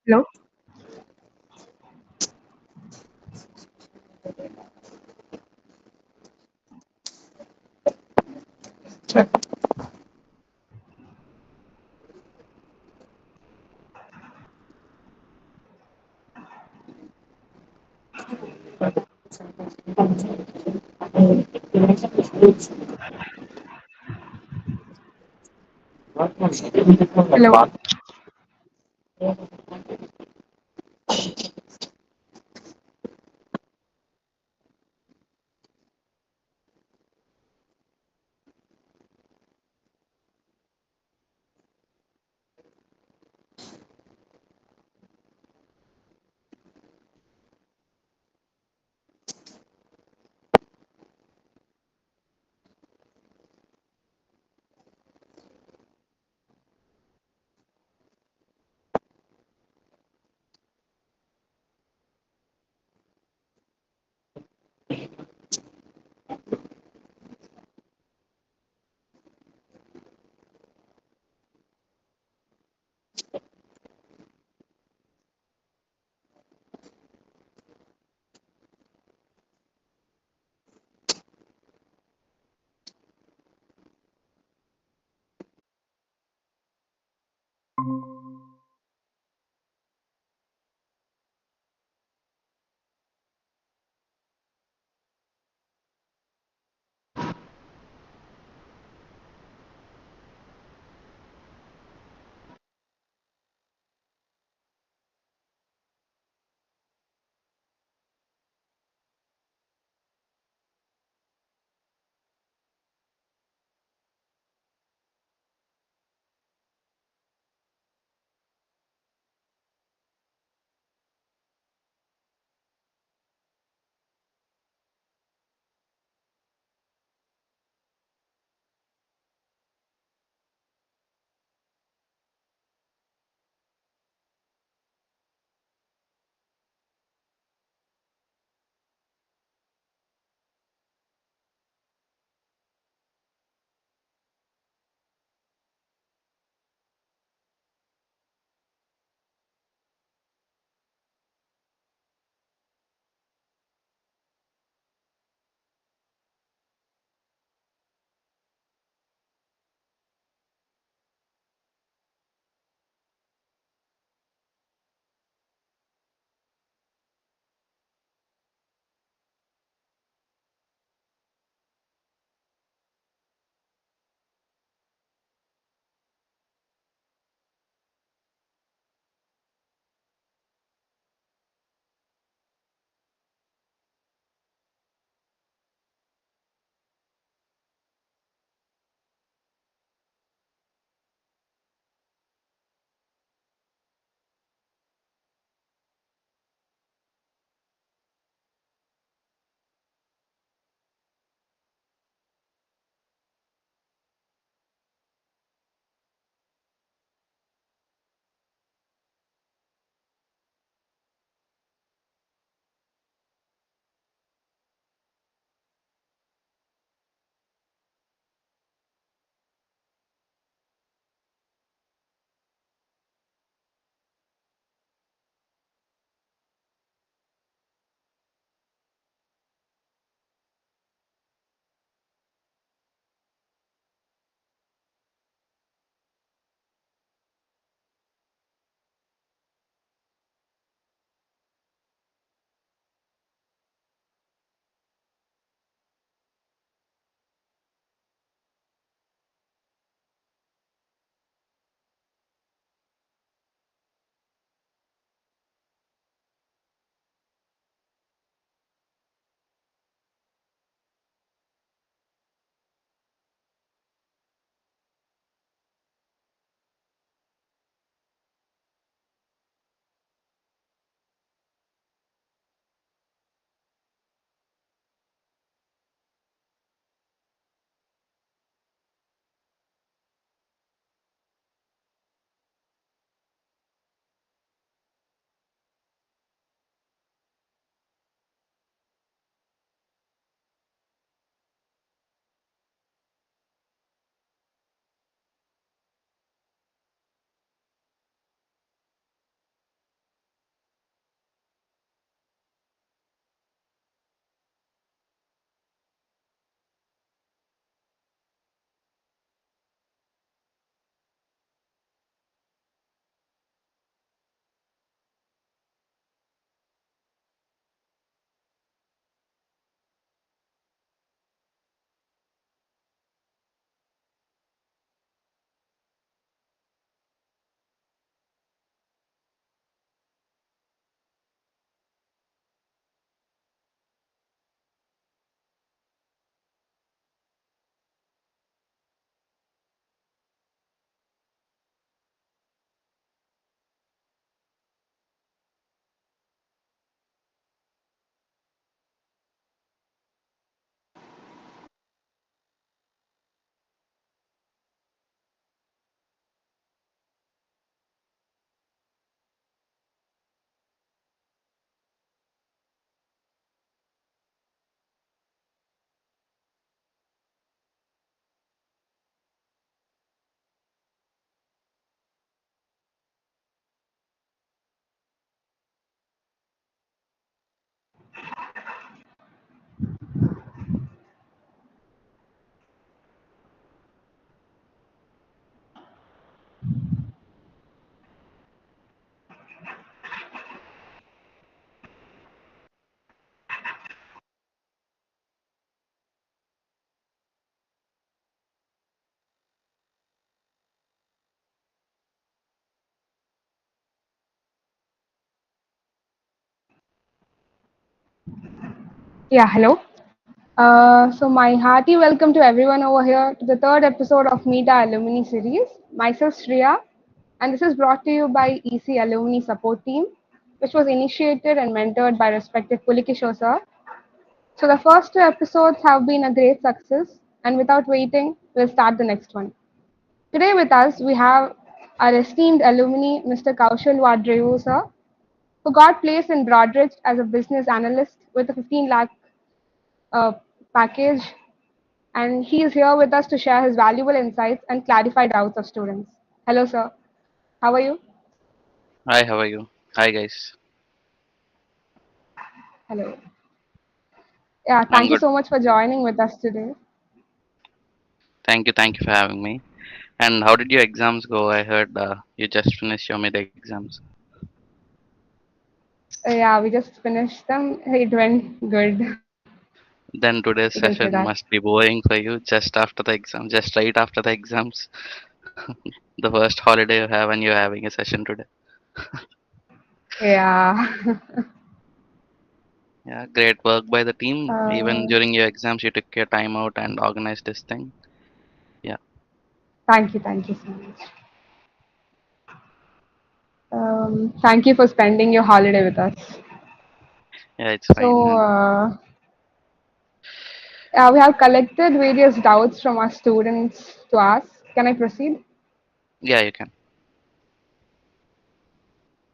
Hello. Hello. Yeah, hello. So my hearty welcome to everyone over here to the third episode of Meet Our Alumni series. Myself Shreya, and this is brought to you by ECE Alumni Support Team, which was initiated and mentored by respected Pulikishore sir. So the first two episodes have been a great success, and without waiting, we'll start the next one. Today with us we have our esteemed alumni, Mr. Koushal Vadrevu sir, who got placed in Broadridge as a business analyst with a 15 lakh uh, package, and he is here with us to share his valuable insights and clarify doubts of students. Hello, sir. How are you? Hi, how are you? Hi, guys. Hello. Yeah, I'm thank you good. so much for joining with us today. Thank you for having me. And how did your exams go? I heard you just finished your mid exams. Yeah, we just finished them. It went good. Then today's You can say session that. must be boring for you just after the exam, just right after the exams. The first holiday you have, and you're having a session today. Yeah. Yeah, great work by the team. Even uh, during your exams, you took your time out and organized this thing. Yeah, thank you so much. Thank you for spending your holiday with us. yeah, it's fine. So, And we have collected various doubts from our students to ask. Can I proceed? yeah, you can.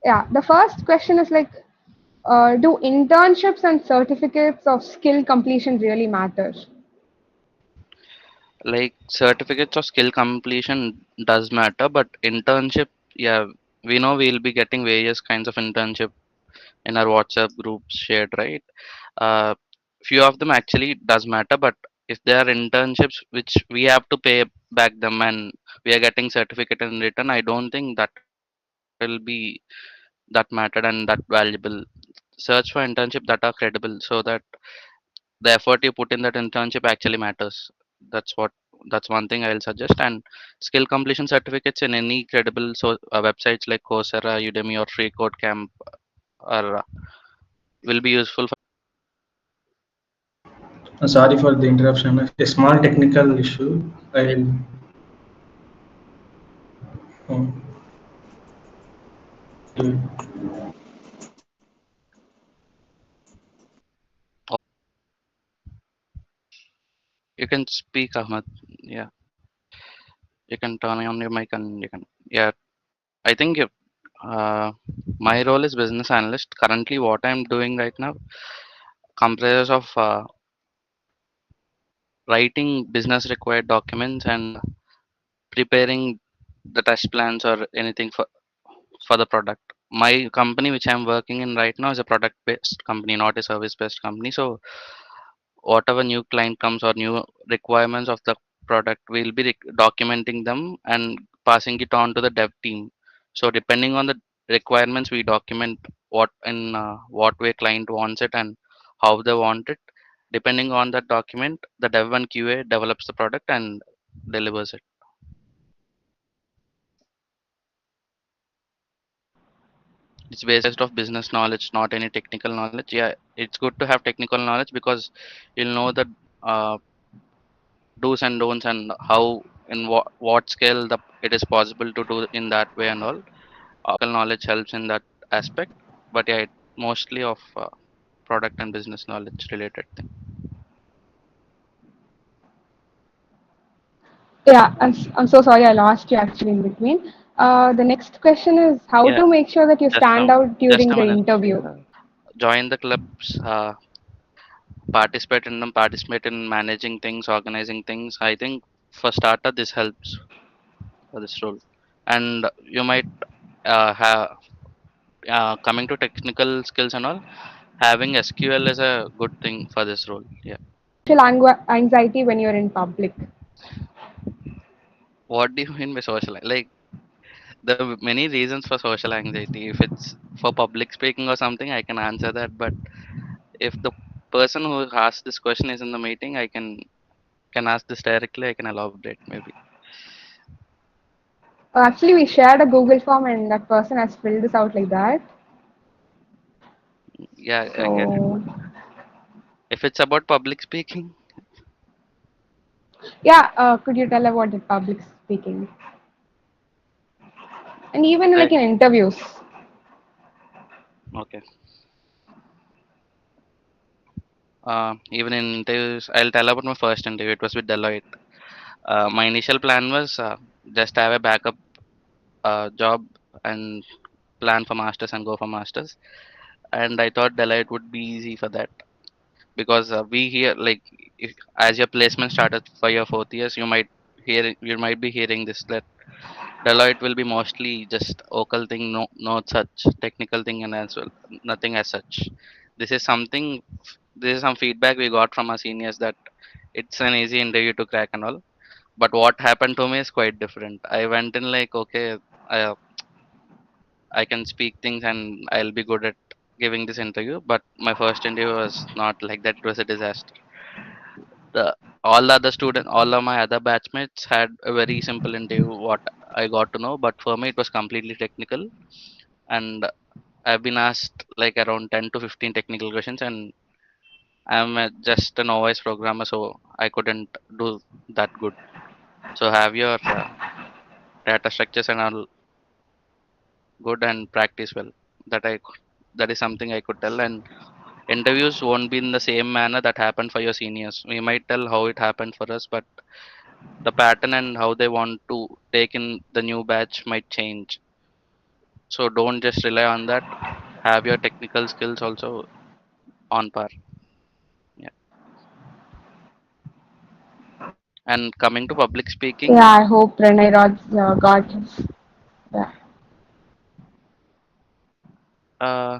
Yeah, the first question is like, do internships and certificates of skill completion really matter? Like certificates of skill completion does matter, but internship, yeah, we know we'll be getting various kinds of internship in our WhatsApp groups shared, right? Uh, few of them actually does matter, but if there are internships which we have to pay back them and we are getting certificate in return, I don't think that will be that mattered and that valuable. Search for internship that are credible so that the effort you put in that internship actually matters. That's what that's one thing I'll suggest. And skill completion certificates in any credible websites like Coursera, Udemy, or Free Code Camp are will be useful for anyone. Sorry for the interruption. A small technical issue. I'll. Oh, okay. You can speak, Ahmad. Yeah, you can turn on your mic and you can. Yeah, I think my role is business analyst. Currently, what I'm doing right now comprises of writing business required documents and preparing the test plans or anything for the product. My company, which I'm working in right now, is a product based company, not a service based company. So whatever new client comes or new requirements of the product, we'll be documenting them and passing it on to the dev team. So depending on the requirements, we document what way client wants it and how they want it. Depending on that document, the dev and QA develops the product and delivers it. It's based of business knowledge, not any technical knowledge. Yeah, it's good to have technical knowledge because you'll know the uh, do's and don'ts and how in what scale it is possible to do in that way and all. Knowledge helps in that aspect, but yeah, mostly of product and business knowledge related thing. Yeah, I'm so sorry I lost you actually in between. The next question is how Yeah, to make sure that you just stand a out just during a the minute. interview. Join the clubs, participate in them, participate in managing things, organizing things. I think for starter, this helps for this role. And you might have coming to technical skills and all, having SQL is a good thing for this role. Yeah. Social anxiety when you're in public. What do you mean by social? Like there are many reasons for social anxiety. If it's for public speaking or something, I can answer that. But if the person who asked this question is in the meeting, I can ask this directly. I can elaborate maybe. Actually, we shared a Google form and that person has filled this out like that. Yeah, I get it. So, If it's about public speaking, Yeah, could you tell about the public speaking? And even like like in interviews. okay, even in interviews, I'll tell about my first interview. It was with Deloitte. My initial plan was just have a backup job and plan for masters and go for masters. And I thought Deloitte would be easy for that because we hear like if, as your placement started for your fourth years, you might be hearing this that Deloitte will be mostly just vocal thing, no, not such technical thing, and as well nothing as such. This is something. This is some feedback we got from our seniors that it's an easy interview to crack and all. But what happened to me is quite different. I went in like okay, I, I can speak things and I'll be good at giving this interview. But my first interview was not like that. It was a disaster. The all the other students, all of my other batchmates had a very simple interview. What I got to know, but for me it was completely technical, and I've been asked like around 10 to 15 technical questions, and just a novice programmer, so I couldn't do that good. So have your data structures and all good and practice well. That is something I could tell. And interviews won't be in the same manner that happened for your seniors. We might tell how it happened for us, but the pattern and how they want to take in the new batch might change. So don't just rely on that. Have your technical skills also on par. Yeah. And coming to public Yeah, speaking, I hope Pranay Raj got his. Yeah. uh,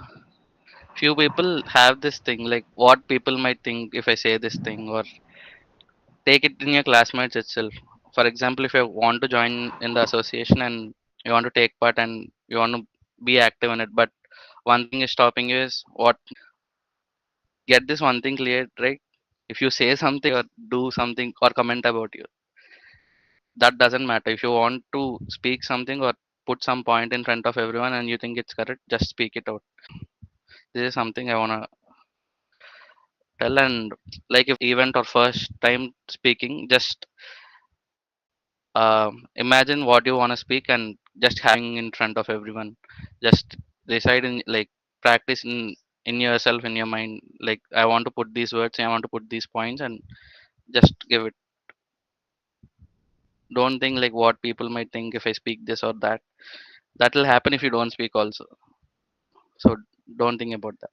few people have this thing like what people might think if I say this thing, or take it in your classmates itself. For example, if you want to join in the association and you want to take part and you want to be active in it, but one thing is stopping you is what, get this one thing clear, right? If you say something or do something or comment about you, that doesn't matter. If you want to speak something or put some point in front of everyone and you think it's correct, just speak it out. This is something I want to tell. And like if event or first time speaking, just imagine what you want to speak and just having in front of everyone, just decide in like practice in yourself, in your mind, like I want to put these words, I want to put these points, and just give it. Don't think like what people might think if I speak this or that. That will happen if you don't speak also. So don't think about that.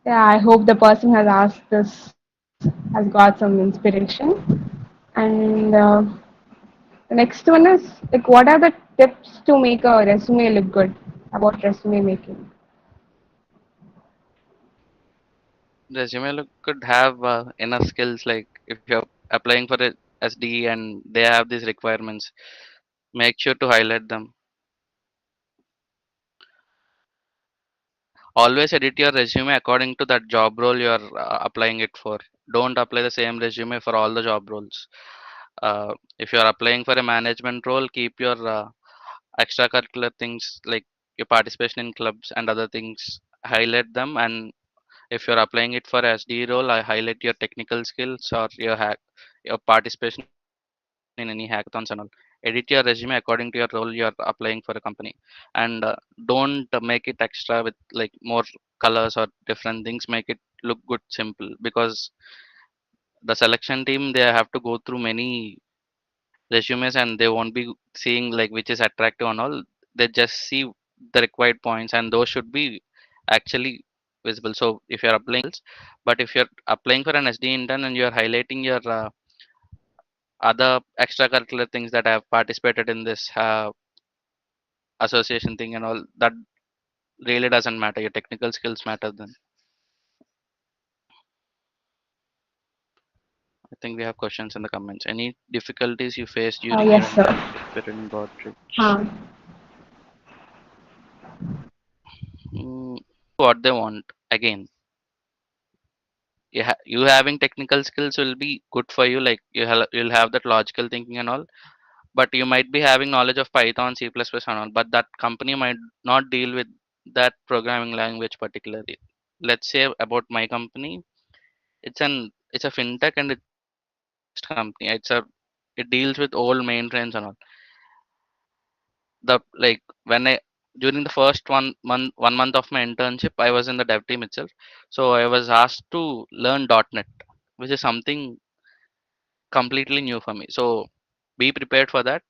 Yeah, I hope the person has asked this has got some inspiration. And the next one is like, what are the tips to make a resume look good? About resume making. Resume look could have enough skills, like if you're applying for a SD and they have these requirements, make sure to highlight them. Always edit your resume according to that job role you're applying it for. Don't apply the same resume for all the job roles. If you're applying for a management role, keep your extracurricular things like your participation in clubs and other things, highlight them. And if you're applying it for SD role, I highlight your technical skills or your participation in any hackathons and all. Edit your resume according to your role you're applying for a company, and don't make it extra with like more colors or different things. Make it look good, simple, because the selection team, they have to go through many resumes and they won't be seeing like which is attractive and all. They just see the required points and those should be actually visible. So if you're applying, but if you're applying for an SD intern and you're highlighting your other extracurricular things that have participated in this association thing and all, that really doesn't matter. Your technical skills matter then. I think we have questions in the comments. Any difficulties you faced during your Yes, sir. internship in Godrej? Huh. Mm, what they want again. You having technical skills will be good for you, like you'll have that logical thinking and all, but you might be having knowledge of Python, C++ and all, but that company might not deal with that programming language particularly. Let's say about my company, it's a fintech and it's a Middle East company. It deals with all mainframes and all. The like when I during the first 1 month of my internship, I was in the dev team itself. So I was asked to learn .NET, which is something completely new for me. So be prepared for that.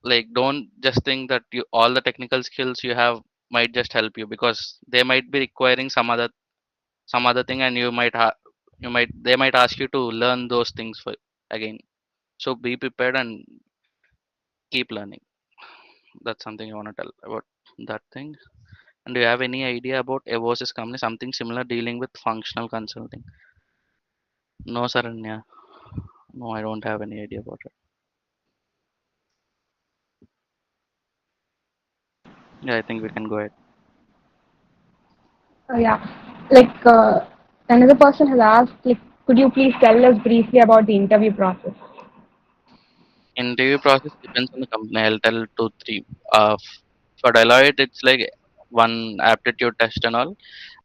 Like don't just think that you all the technical skills you have might just help you, because they might be requiring some other thing, and you might they might ask you to learn those things for again. So be prepared and keep learning. That's something I want to tell about that thing. And do you have any idea about Evosis company, something similar dealing with functional consulting? No, Saranya. No, I don't have any idea about it. Yeah, I think we can go ahead. Yeah, like another person has asked, like, could you please tell us briefly about the interview process? Interview process depends on the company. I'll tell two, three. For Deloitte, it's like one aptitude test and all.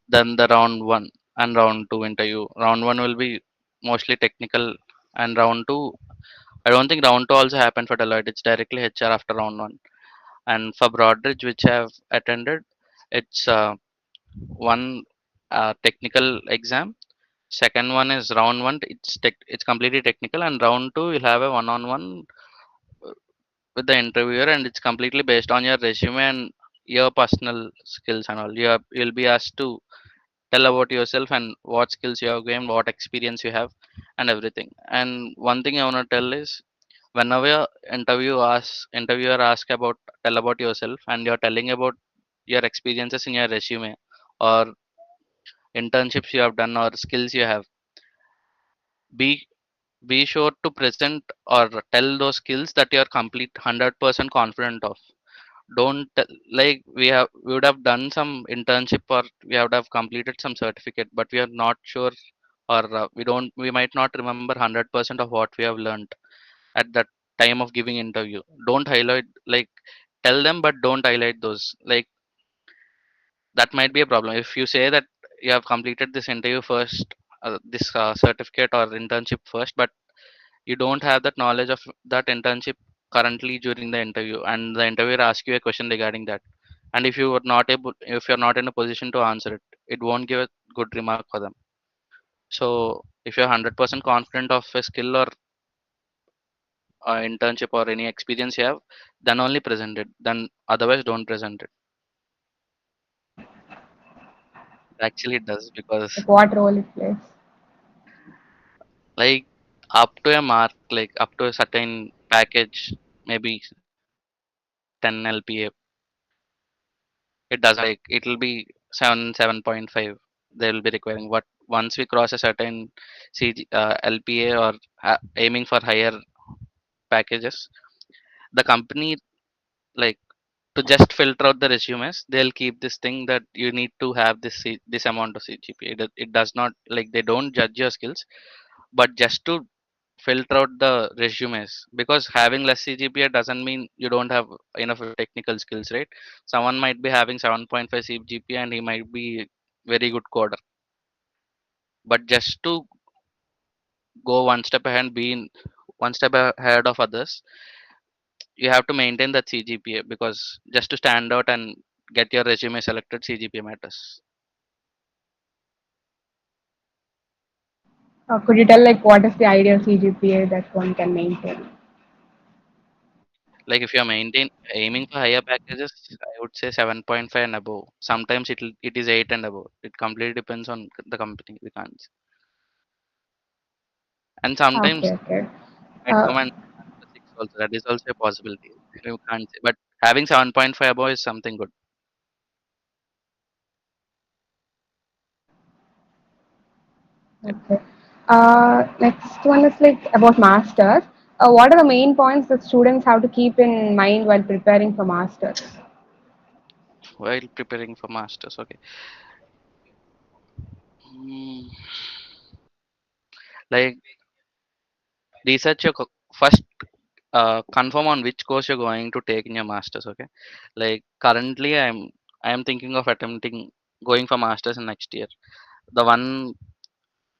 Then the round one and round two interview. Round one will be mostly technical, and round two, I don't think round two also happened for Deloitte. It's directly HR after round one. And for Broadridge, which I have attended, it's one technical exam. Second one is round one. It's completely technical, and round two you'll have a one-on-one with the interviewer, and it's completely based on your resume and your personal skills and all. You'll be asked to tell about yourself and what skills you have gained, what experience you have, and everything. And one thing I want to tell is, whenever interviewer ask about tell about yourself, and you're telling about your experiences in your resume or internships you have done or skills you have, be be sure to present or tell those skills that you're complete 100% confident of. Don't like we would have done some internship, or we would have completed some certificate, but we are not sure, or we might not remember 100% of what we have learned at that time of giving interview. Don't highlight, like, tell them, but don't highlight those. Like, that might be a problem if you say that you have completed this interview first, this certificate or internship first, but you don't have that knowledge of that internship currently during the interview, and the interviewer asks you a question regarding that, and if you're not in a position to answer it, it won't give a good remark for them. So if you're 100% confident of a skill or internship or any experience you have, then only present it, then otherwise don't present it. Actually it does, because Like what role it plays? like up to a mark, like up to a certain package, maybe 10 LPA, it doesn't, like it'll be 7.5 they will be requiring. But once we cross a certain LPA, or aiming for higher packages, the company, like, to just filter out the resumes, they'll keep this thing that you need to have this amount of CGPA. It does not, like, they don't judge your skills, but just to filter out the resumes, because having less CGPA doesn't mean you don't have enough technical skills, right? Someone might be having 7.5 CGPA and he might be very good coder, but just to go one step ahead, one step ahead of others, you have to maintain that CGPA, because just to stand out and get your resume selected, CGPA matters. Could you tell like what is the ideal CGPA that one can maintain? Like if you're aiming for higher packages, I would say 7.5 and above. Sometimes it is 8 and above. It completely depends on the company. We can't. And sometimes Okay, okay. might Uh, come and ask for 6 also. That is also a possibility. You can't say. But having 7.5 above is something good. Yeah. okay. Next one is like about masters. What are the main points that students have to keep in mind while preparing for masters? While preparing for masters, okay. Hmm, like research your first, confirm on which course you're going to take in your masters. Okay. Like currently, I am thinking of attempting going for masters in next year. The one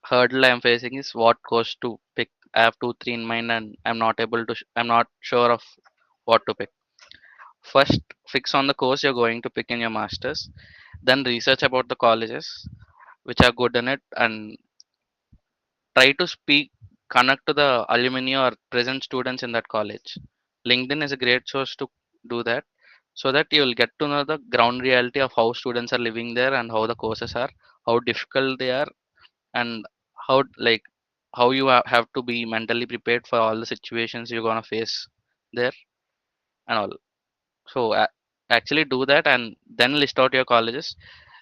hurdle I am facing is what course to pick. I have two, three in mind, and I'm not able to. I'm not sure of what to pick. First, fix on the course you're going to pick in your masters. Then research about the colleges which are good in it, and try to speak, connect to the alumni or present students in that college. LinkedIn is a great source to do that, so that you will get to know the ground reality of how students are living there and how the courses are, how difficult they are, and how like how you have to be mentally prepared for all the situations you're gonna face there and all. So actually do that and then list out your colleges,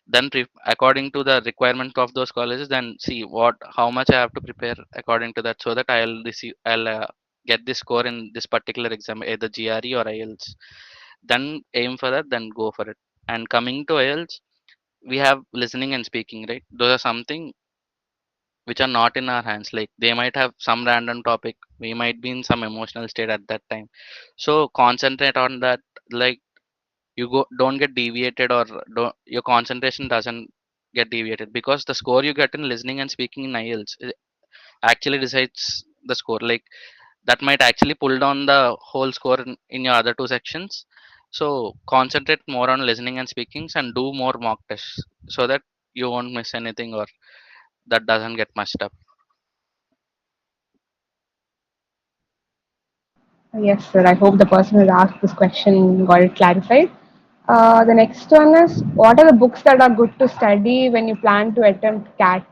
then according to the requirement of those colleges, then see what how much I have to prepare according to that, so that I'll get this score in this particular exam, either GRE or IELTS. Then aim for that, then go for it. And coming to IELTS, we have listening and speaking, right? Those are something which are not in our hands. Like they might have some random topic, we might be in some emotional state at that time, so concentrate on that. Like you don't get deviated, or don't, your concentration doesn't get deviated, because the score you get in listening and speaking in IELTS actually decides the score. Like that might actually pull down the whole score in your other two sections. So concentrate more on listening and speakings and do more mock tests, so that you won't miss anything or that doesn't get messed up. Yes, sir. I hope the person who asked this question got it clarified. The next one is, what are the books that are good to study when you plan to attempt CAT?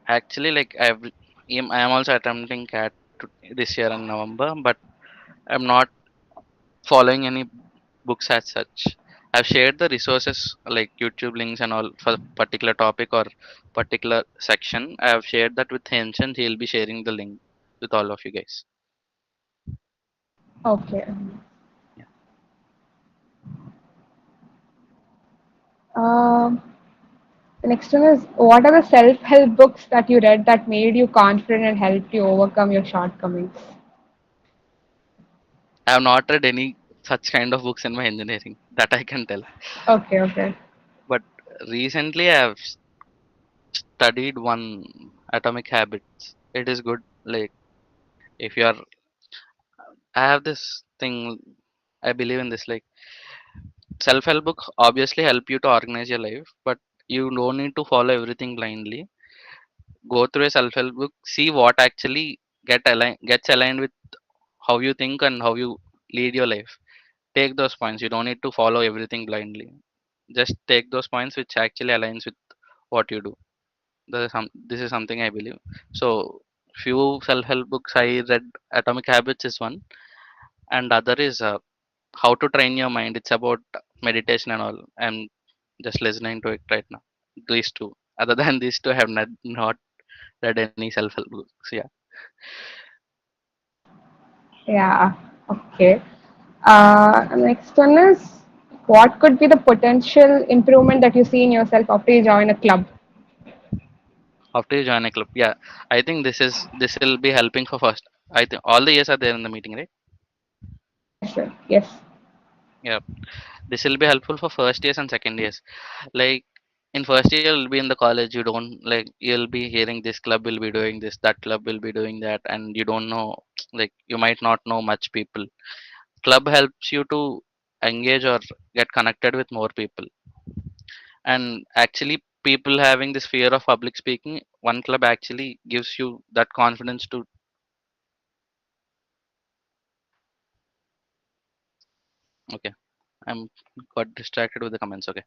Actually, like I am also attempting CAT this year in November, but I'm not following any books as such. I've shared the resources like YouTube links and all for particular topic or particular section. I have shared that with Hinch, and he'll be sharing the link with all of you guys. Okay. Yeah. Um the next one is, what are the self-help books that you read that made you confident and helped you overcome your shortcomings? I have not read any such kind of books in my engineering that I can tell. Okay, okay. But recently I have studied one Atomic Habits. It is good. Like if you are, I have this thing. I believe in this. Like self-help book obviously help you to organize your life, but you don't need to follow everything blindly. Go through a self-help book, see what actually gets aligned with how you think and how you lead your life. Take those points. You don't need to follow everything blindly. Just take those points which actually aligns with what you do. This is something I believe. So few self-help books I read. Atomic Habits is one, and other is how to train your mind. It's about meditation and all. I'm just listening to it right now. These two. Other than these two, I have not read any self-help books. Yeah. Yeah, okay. Next one is, what could be the potential improvement that you see in yourself after you join a club? After you join a club, yeah, I think this will be helping for first. I think all the years are there in the meeting, right? Yes, sir. Yes. Yeah, this will be helpful for first years and second years. Like in first year you'll be in the college, you don't like, you'll be hearing this club will be doing this, that club will be doing that, and you don't know, like you might not know much people. Club helps you to engage or get connected with more people. And actually people having this fear of public speaking, one club actually gives you that confidence to. Okay, I'm got distracted with the comments. Okay,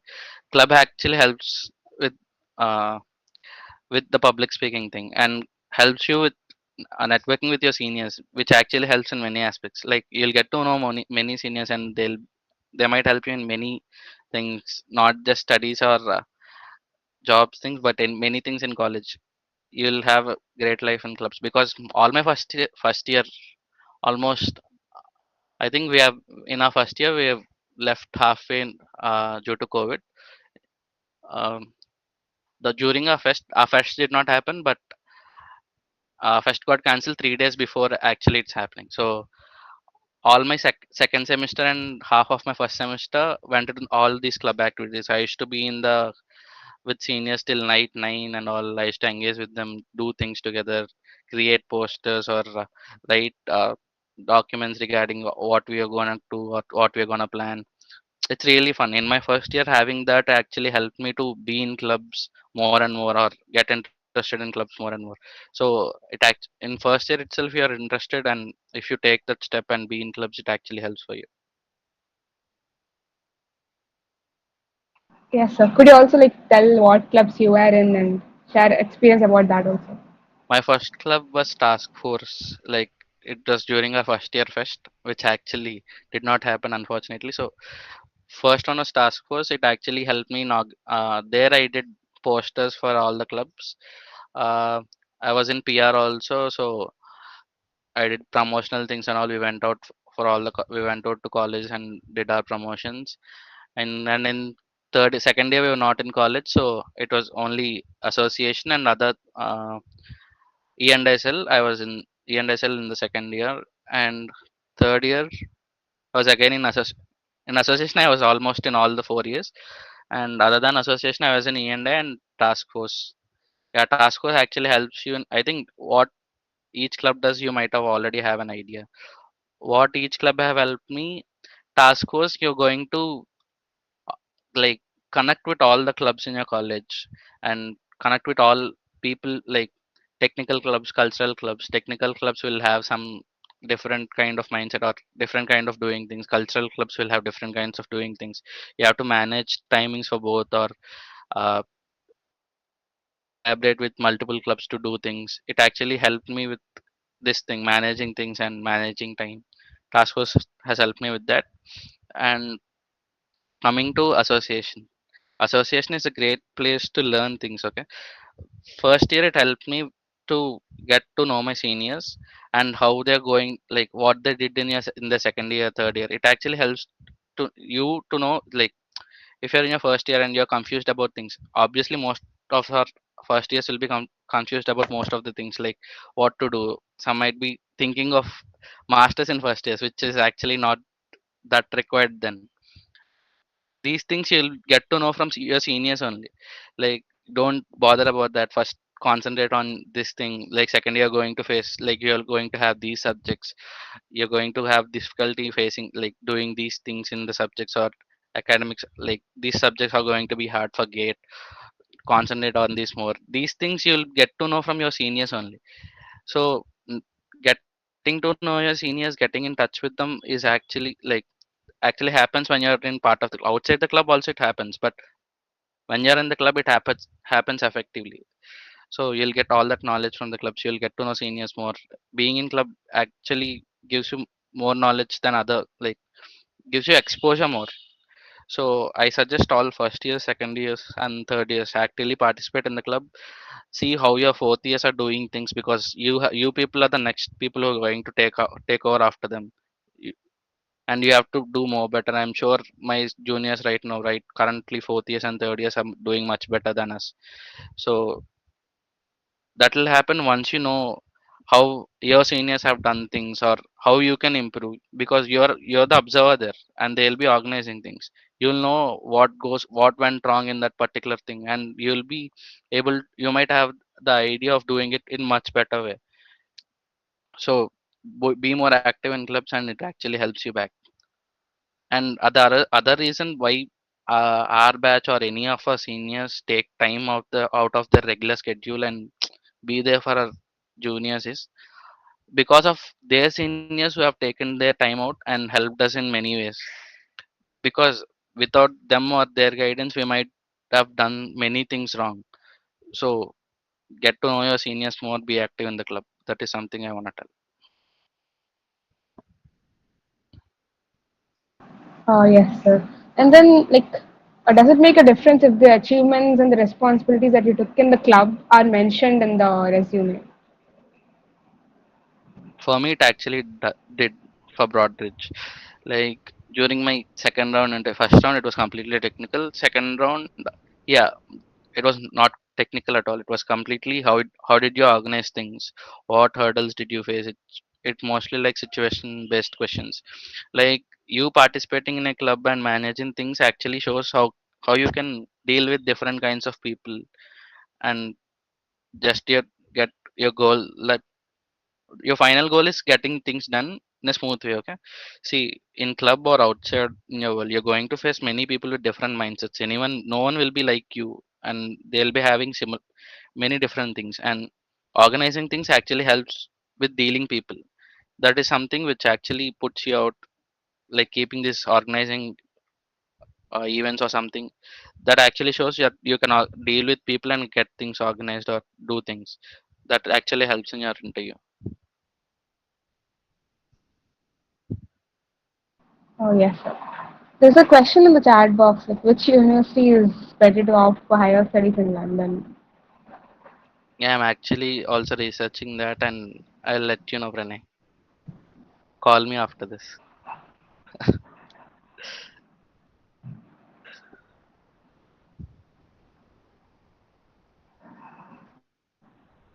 club actually helps with uh the public speaking thing, and helps you with networking with your seniors, which actually helps in many aspects. Like you'll get to know many seniors, and they might help you in many things, not just studies or jobs things, but in many things in college. You'll have a great life in clubs, because all my first year almost, I think we have, in our first year we have left halfway due to COVID. Um, the during our fest did not happen, but fest got cancelled 3 days before actually it's happening. So all my second semester and half of my first semester went to all these club activities. I used to be in the with seniors till night 9 and all. I used to engage with them, do things together, create posters or write documents regarding what we are gonna do or what we are gonna plan. It's really fun. In my first year, having that actually helped me to be in clubs more and more or get interested in clubs more and more. So in first year itself, you are interested, and if you take that step and be in clubs, it actually helps for you. Yes, sir. Could you also like tell what clubs you were in and share experience about that also? My first club was Task Force. Like it was during our first year fest, which actually did not happen unfortunately. So first one was Task Force. It actually helped me. There I did posters for all the clubs. Uh, I was in PR also, so I did promotional things and all. We went out for we went out to college and did our promotions. And in second year we were not in college, so it was only association and other E&SL. I was in E&SL in the second year, and third year I was again in in association. I was almost in all the 4 years, and other than association, I was in E&A and task force. Yeah, task force actually helps you. I think what each club does, you might have already have an idea. What each club have helped me. Task force, you're going to like connect with all the clubs in your college and connect with all people, like technical clubs, cultural clubs. Technical clubs will have some different kind of mindset or different kind of doing things. Cultural clubs will have different kinds of doing things. You have to manage timings for both, or uh, collaborate with multiple clubs to do things. It actually helped me with this thing, managing things and managing time. Task force has helped me with that. And coming to association is a great place to learn things. Okay, first year it helped me to get to know my seniors and how they're going, like what they did in in the second year, third year. It actually helps to you to know, like if you're in your first year and you're confused about things, obviously most of our first years will be confused about most of the things, like what to do. Some might be thinking of masters in first years, which is actually not that required then. These things you'll get to know from your seniors only. Like don't bother about that. First concentrate on this thing. Like second you're going to face, like you're going to have these subjects, you're going to have difficulty facing like doing these things in the subjects or academics. Like these subjects are going to be hard for gate. Concentrate on this more. These things you'll get to know from your seniors only. So getting to know your seniors, getting in touch with them is actually happens when you're in part of the outside the club also it happens, but when you're in the club it happens effectively. So you'll get all that knowledge from the clubs, you'll get to know seniors more. Being in club actually gives you more knowledge than other, like gives you exposure more. So I suggest all first years, second years and third years actively participate in the club. See how your fourth years are doing things, because you people are the next people who are going to take over after them. And you have to do more better. I'm sure my juniors right now, right currently fourth years and third years are doing much better than us. So that will happen once you know how your seniors have done things or how you can improve, because you're the observer there and they'll be organizing things. You'll know what went wrong in that particular thing, and you might have the idea of doing it in much better way. So be more active in clubs and it actually helps you back. And other reason why our batch or any of our seniors take time out of their regular schedule and be there for our juniors is because of their seniors who have taken their time out and helped us in many ways. Because without them or their guidance, we might have done many things wrong. So get to know your seniors more, be active in the club. That is something I want to tell. Yes, sir. And then, like, does it make a difference if the achievements and the responsibilities that you took in the club are mentioned in the resume? For me, it actually did for Broadridge. Like during my second round and the first round, it was completely technical. Second round, yeah, it was not technical at all. It was completely how did you organize things? What hurdles did you face? It mostly like situation based questions. Like you participating in a club and managing things actually shows how you can deal with different kinds of people, and just your get your goal, like your final goal is getting things done in a smooth way. Okay, see, in club or outside in your world, you're going to face many people with different mindsets. Anyone, no one will be like you, and they'll be having similar many different things, and organizing things actually helps with dealing people. That is something which actually puts you out, like keeping this organizing events or something, that actually shows that you can deal with people and get things organized or do things. That actually helps in your interview. Oh, yes, sir. There's a question in the chat box, like which university is better to opt for higher studies in London? Yeah, I'm actually also researching that, and I'll let you know, Pranay. Call me after this.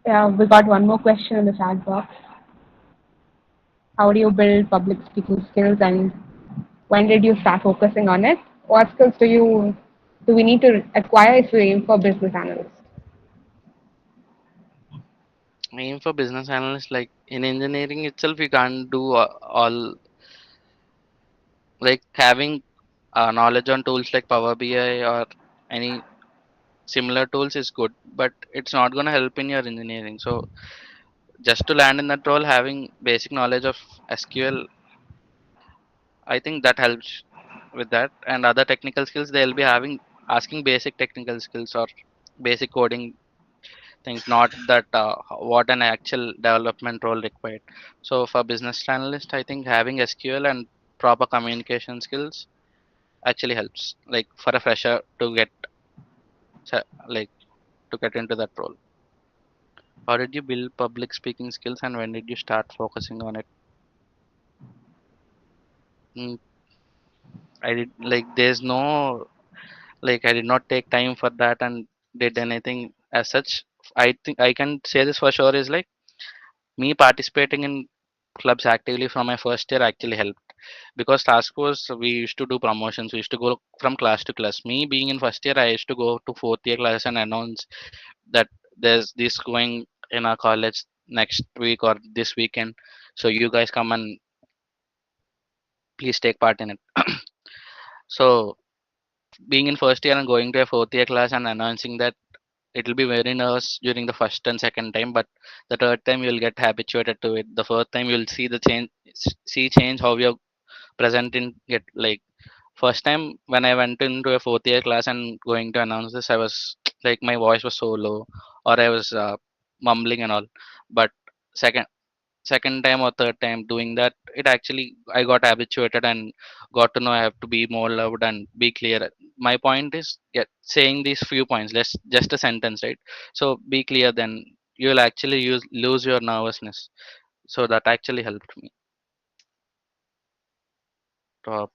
Yeah, we got one more question in the chat box. How do you build public speaking skills, and when did you start focusing on it? What skills do we need to acquire if we aim for business analyst? Aim for business analyst, like in engineering itself, you can't do all, like having knowledge on tools like Power BI or any similar tools is good, but it's not going to help in your engineering. So just to land in that role, having basic knowledge of SQL, I think that helps with that. And other technical skills, they'll be having asking basic technical skills or basic coding things, not that what an actual development role required. So for business analyst, I think having SQL and proper communication skills actually helps, like for a fresher to get like to get into that role. How did you build public speaking skills, and when did you start focusing on it? Mm, I did, like there's no, like I did not take time for that and did anything as such. I think I can say this for sure is like me participating in clubs actively from my first year actually helped, because task force we used to do promotions, we used to go from class to class. Me being in first year, I used to go to fourth year class and announce that there's this going in our college next week or this weekend, so you guys come and please take part in it. So being in first year and going to a fourth year class and announcing that, it will be very nervous during the first and second time, but the third time you'll get habituated to it. The fourth time you'll see the change, see change how you're present in get, like first time when I went into a fourth year class and going to announce this, I was like my voice was so low, or I was mumbling and all. But second second time or third time doing that, it actually I got habituated and got to know I have to be more loud and be clear. My point is get saying these few points, let's just a sentence, right? So be clear, then you'll actually lose your nervousness. So that actually helped me. Top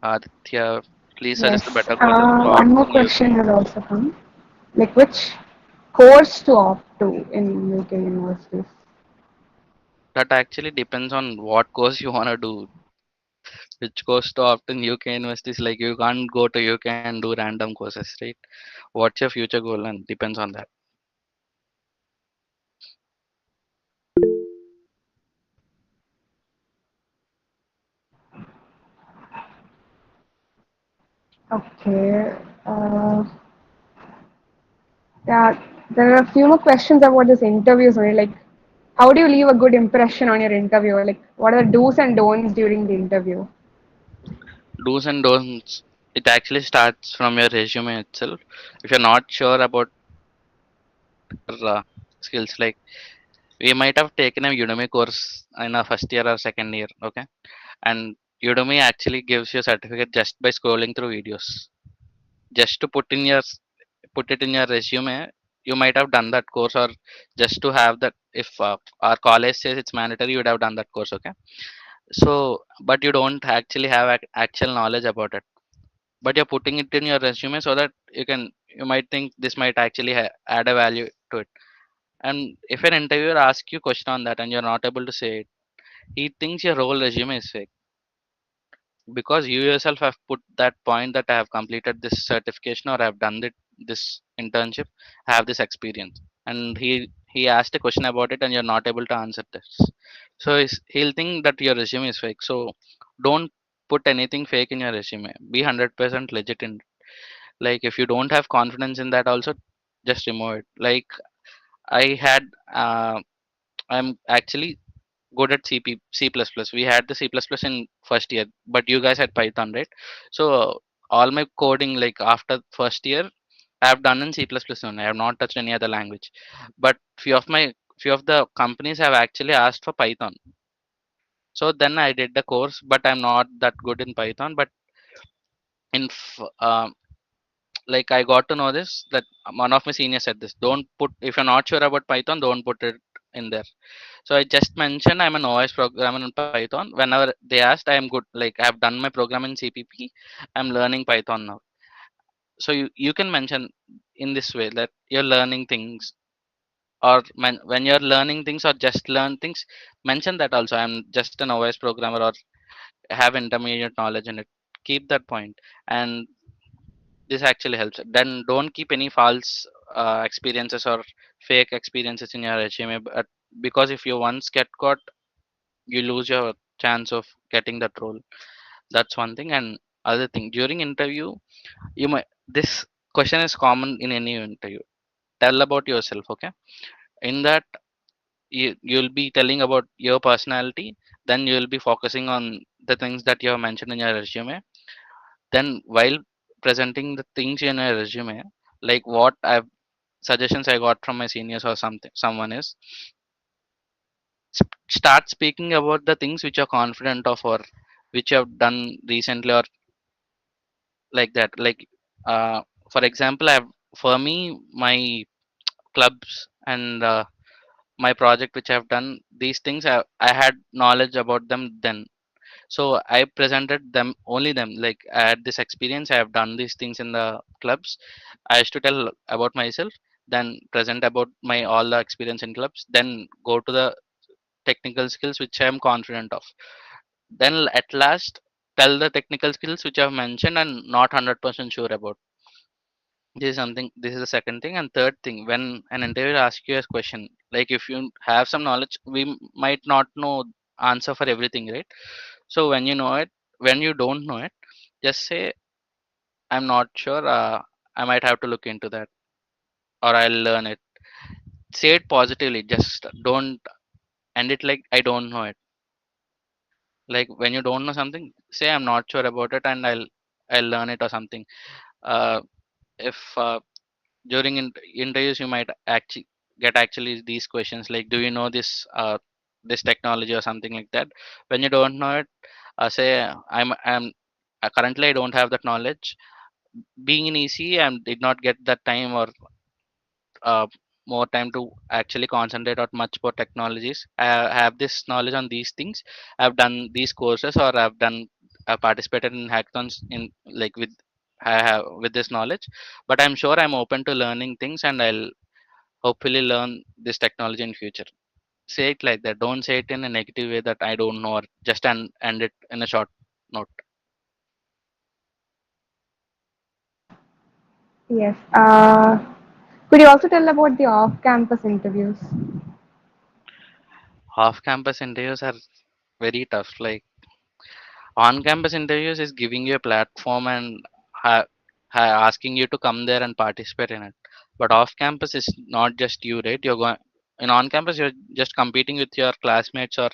Aditya, please suggest a Yes. better courses to One opt more in UK. question has also come. Like which course to opt to in UK universities? That actually depends on what course you want to do. Which course to opt in UK universities, like you can't go to UK and do random courses, right? What's your future goal, and depends on that. Okay. Yeah, there are a few more questions about this interviews. Right? Like, how do you leave a good impression on your interview? Like, what are the do's and don'ts during the interview? Do's and don'ts. It actually starts from your resume itself. If you're not sure about your skills, like we might have taken a Udemy course in our first year or second year, okay? And Udemy actually gives you a certificate just by scrolling through videos. Just to put it in your resume, you might have done that course, or just to have that. If our college says it's mandatory, you would have done that course, okay? So, but you don't actually have actual knowledge about it, but you're putting it in your resume so that you might think this might actually add a value to it. And if an interviewer asks you question on that and you're not able to say it, he thinks your whole resume is fake, because you yourself have put that point that I have completed this certification or I have done this internship, I have this experience, and he asked a question about it and you're not able to answer this. So he'll think that your resume is fake. So don't put anything fake in your resume. Be 100% legit in. Like if you don't have confidence in that, also just remove it. Like I had, I'm actually good at C++. We had the C++ in first year, but you guys had Python, right? So all my coding, like after first year, I have done in C++ only. I have not touched any other language. But few of the companies have actually asked for Python. So then I did the course, but I'm not that good in Python. But in like I got to know this, that one of my seniors said this: don't put, if you're not sure about Python, don't put it in there. So I just mentioned I'm an OS programmer in Python. Whenever they asked, I am good. Like I have done my program in CPP. I'm learning Python now. So you can mention in this way that you're learning things, or when you're learning things or just learn things, mention that also. I'm just an OS programmer or have intermediate knowledge in it. Keep that point, and this actually helps. Then don't keep any false experiences or fake experiences in your resume. But because if you once get caught, you lose your chance of getting that role. That's one thing. And other thing, during interview, you might, this question is common in any interview: tell about yourself. Okay, in that you'll be telling about your personality, then you'll be focusing on the things that you have mentioned in your resume. Then while presenting the things in your resume, like what I've suggestions I got from my seniors or something, someone is, start speaking about the things which you're confident of, or which you have done recently, or like that. Like for example, I've, for me, my clubs and my project which I've done, these things I had knowledge about them then. So I presented them, only them, like I had this experience, I have done these things in the clubs. I used to tell about myself, then present about my all the experience in clubs, then go to the technical skills which I am confident of. Then at last tell the technical skills which I've mentioned and not 100% sure about. This is something. This is the second thing. And third thing, when an interviewer asks you a question, like if you have some knowledge, we might not know answer for everything, right? So when you know it, when you don't know it, just say I'm not sure, I might have to look into that, or I'll learn it. Say it positively, just don't end it like I don't know it. Like when you don't know something, say I'm not sure about it and I'll learn it or something. If during interviews you might actually get actually these questions like, do you know this technology or something like that. When you don't know it, say I'm currently I don't have that knowledge. Being in ECE, I did not get that time or uh, more time to actually concentrate on much more technologies. I have this knowledge on these things. I've done these courses, or I participated in hackathons in, like with, I have with this knowledge. But I'm sure I'm open to learning things, and I'll hopefully learn this technology in future. Say it like that. Don't say it in a negative way that I don't know, or just end it in a short note. Yes. Could you also tell about the off-campus interviews? Off campus interviews are very tough. Like on campus interviews is giving you a platform and asking you to come there and participate in it. But off campus is not just you, right? You're going, in on campus you're just competing with your classmates or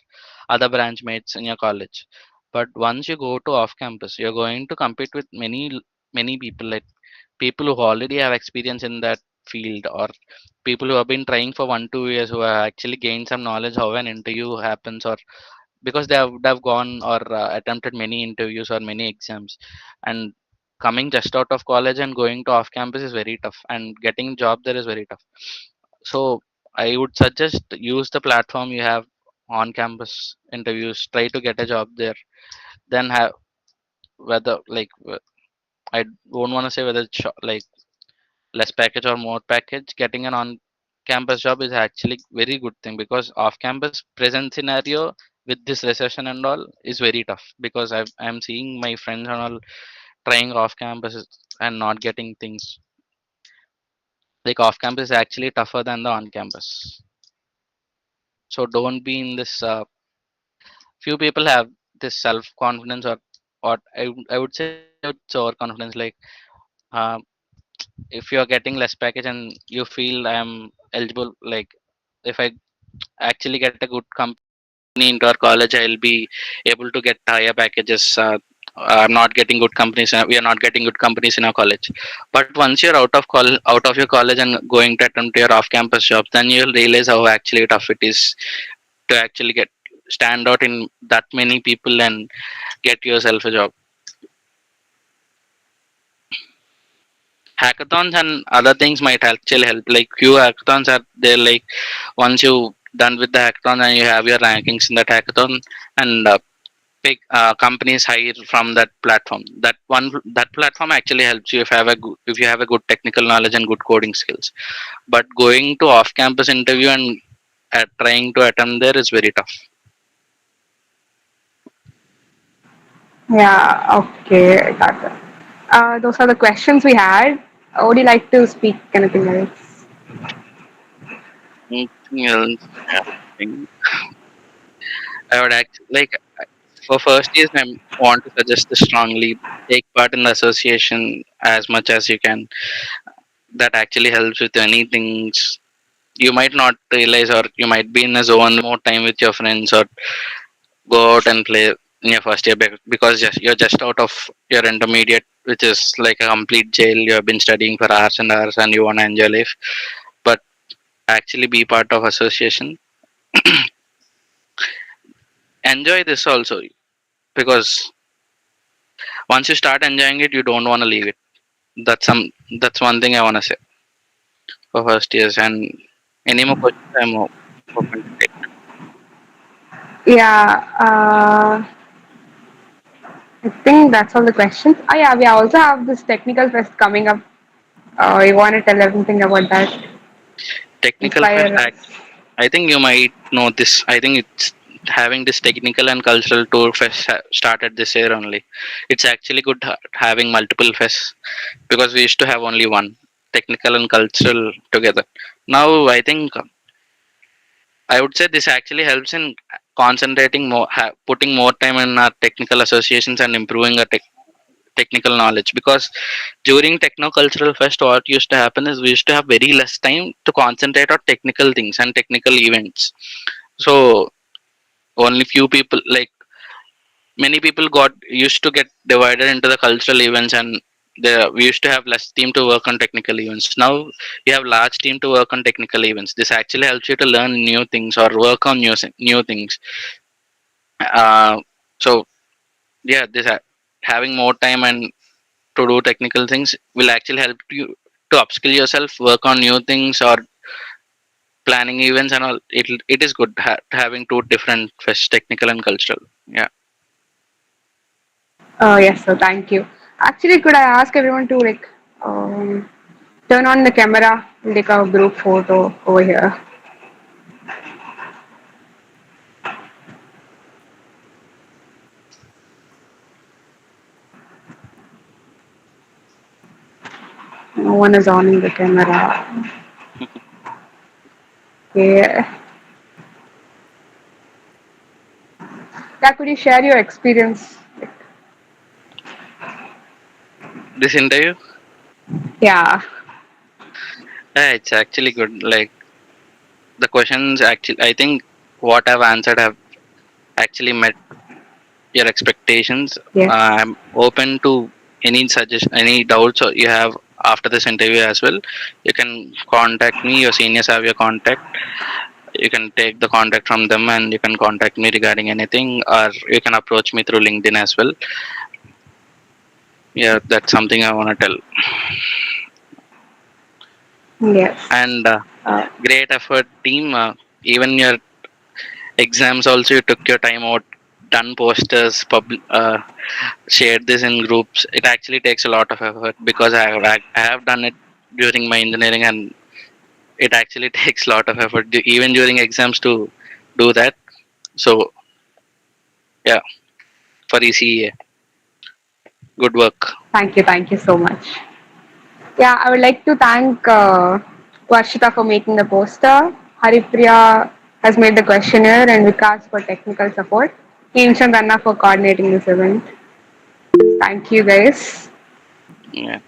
other branch mates in your college. But once you go to off campus, you're going to compete with many people, like people who already have experience in that field, or people who have been trying for 1 2 years, who have actually gained some knowledge how an interview happens, or because they have gone or attempted many interviews or many exams. And coming just out of college and going to off campus is very tough, and getting job there is very tough. So I would suggest use the platform you have. On campus interviews, try to get a job there. Then have, whether like I don't want to say whether it's like less package or more package, getting an on campus job is actually very good thing, because off campus present scenario with this recession and all is very tough, because I'm seeing my friends and all trying off campus and not getting things. Like off campus is actually tougher than the on campus. So don't be in this. Few people have this self confidence, or I would say it's overconfidence. Like uh, if you're getting less package and you feel I'm eligible, like if I actually get a good company into our college, I'll be able to get higher packages. I'm not getting good companies. We are not getting good companies in our college. But once you're out of your college and going to attempt your off-campus jobs, then you'll realize how actually tough it is to actually get stand out in that many people and get yourself a job. Hackathons and other things might actually help. Like few hackathons are there. Like once you done with the hackathon and you have your rankings in that hackathon, and pick companies hire from that platform. That platform actually helps you if you have a good technical knowledge and good coding skills. But going to off-campus interview and trying to attempt there is very tough. Yeah, okay, got it. Those are the questions we had. Would you like to speak anything else? Anything else? I think I would like for first years I want to suggest this strongly. Take part in the association as much as you can. That actually helps with many things. You might not realize, or you might be in a zone more time with your friends, or go out and play in your first year, because you're just out of your intermediate, which is like a complete jail. You have been studying for hours and hours and you want to enjoy life. But actually be part of association. Enjoy this also, because once you start enjoying it, you don't want to leave it. That's one thing I want to say for first years. And any more questions, I'm open to take. Yeah, I think that's all the questions. Oh yeah, we also have this technical fest coming up. You want to tell everything about that? Technical fest Inspire us. I think you might know this. I think it's having this technical and cultural tour fest started this year only. It's actually good having multiple fests, because we used to have only one, technical and cultural together. Now I think I would say this actually helps in concentrating more, putting more time in our technical associations and improving our technical knowledge. Because during techno cultural fest, what used to happen is we used to have very less time to concentrate on technical things and technical events. So only few people, like many people got used to get divided into the cultural events, and we used to have less team to work on technical events. Now you have large team to work on technical events. This actually helps you to learn new things or work on new things. uh, so yeah, having more time and to do technical things will actually help you to upskill yourself, work on new things, or planning events and all. It is good having two different fests, technical and cultural. Yeah. Yes, so thank you. Actually, could I ask everyone to like um, turn on the camera? We'll take a group photo over here. No one is on the camera. Okay. Yeah, could you share your experience? This interview, Yeah. it's actually good. Like the questions, actually I think what I've answered have actually met your expectations. Yes. I'm open to any suggestion, any doubts you have after this interview as well. You can contact me. Your seniors have your contact. You can take the contact from them, and you can contact me regarding anything, or you can approach me through LinkedIn as well. Yeah, that's something I want to tell. Yes. And Uh, great effort, team. Even your exams also, you took your time out, done posters, shared this in groups. It actually takes a lot of effort, because I have done it during my engineering, and it actually takes a lot of effort even during exams to do that. So yeah, for ECE, good work. Thank you so much. Yeah, I would like to thank Varshita for making the poster. Haripriya has made the questionnaire, and Vikas for technical support. Ancient Anna for coordinating this event. Thank you guys. Yeah,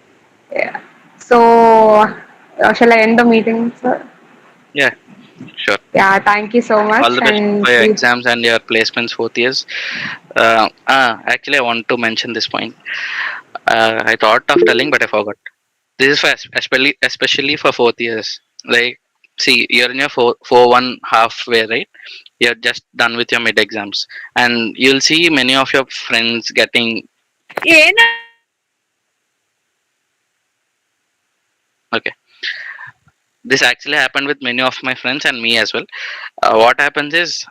Yeah. So, shall I end the meeting, sir? yeah, sure. Yeah, thank you so All much. the best And for your please, exams and your placements fourth years. Actually, I want to mention this point. I thought of telling, but I forgot. This is for especially for fourth years. Like, see, you're in your four one halfway, right? You're just done with your mid exams, and you'll see many of your friends getting. Okay, this actually happened with many of my friends and me as well. What happens is,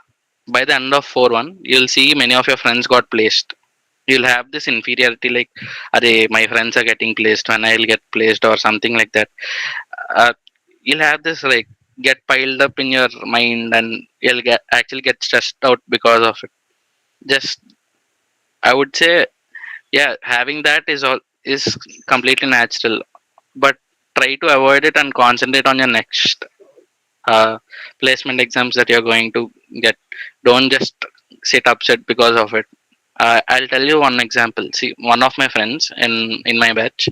by the end of 4-1, you'll see many of your friends got placed. You'll have this inferiority, like, "Arey, my friends are getting placed when I'll get placed," or something like that. uh, you'll have this like get piled up in your mind, and you'll get stressed out because of it. Just, I would say, yeah, having that is completely natural, but try to avoid it and concentrate on your next uh, placement exams that you're going to get. Don't just sit upset because of it. I'll tell you one example. See, one of my friends in my batch,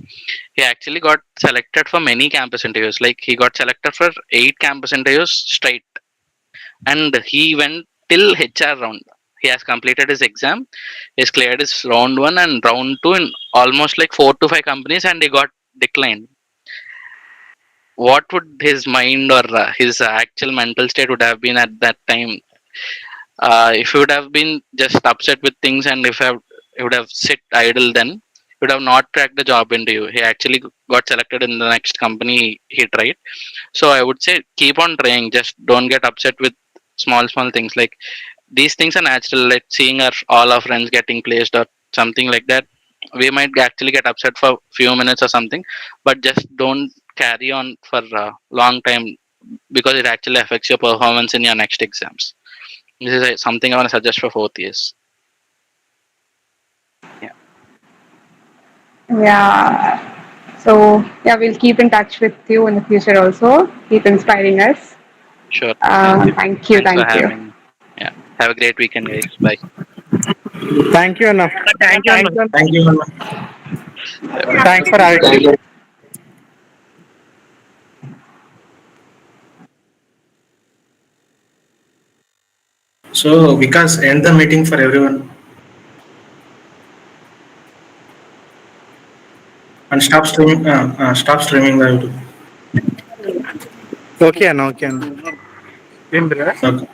he actually got selected for many campus interviews. Like, he got selected for 8 campus interviews straight, and he went till HR round. He has completed his exam. He's cleared his round one and round two in almost like 4 to 5 companies, and he got declined. What would his mind or his actual mental state would have been at that time? If he would have been just upset with things, and if he would have sit idle, then he would have not cracked the job interview. He actually got selected in the next company he tried. So I would say keep on trying. Just don't get upset with small things. Like, these things are natural. Like seeing all our friends getting placed or something like that, we might actually get upset for few minutes or something, but just don't carry on for a long time, because it actually affects your performance in your next exams. This is something I want to suggest for fourth years. Yeah, yeah. So, yeah, we'll keep in touch with you in the future also. Keep inspiring us. sure. Thank you. Thank you, Thanks for thank you. having. Yeah. Have a great weekend, guys. Bye. Thank you, Anna. Thank you. Thank you, Anna. Thanks for having me. So, Vikas, end the meeting for everyone and stop streaming. Stop streaming the YouTube. Okay, Anna. Okay, Anna. Okay.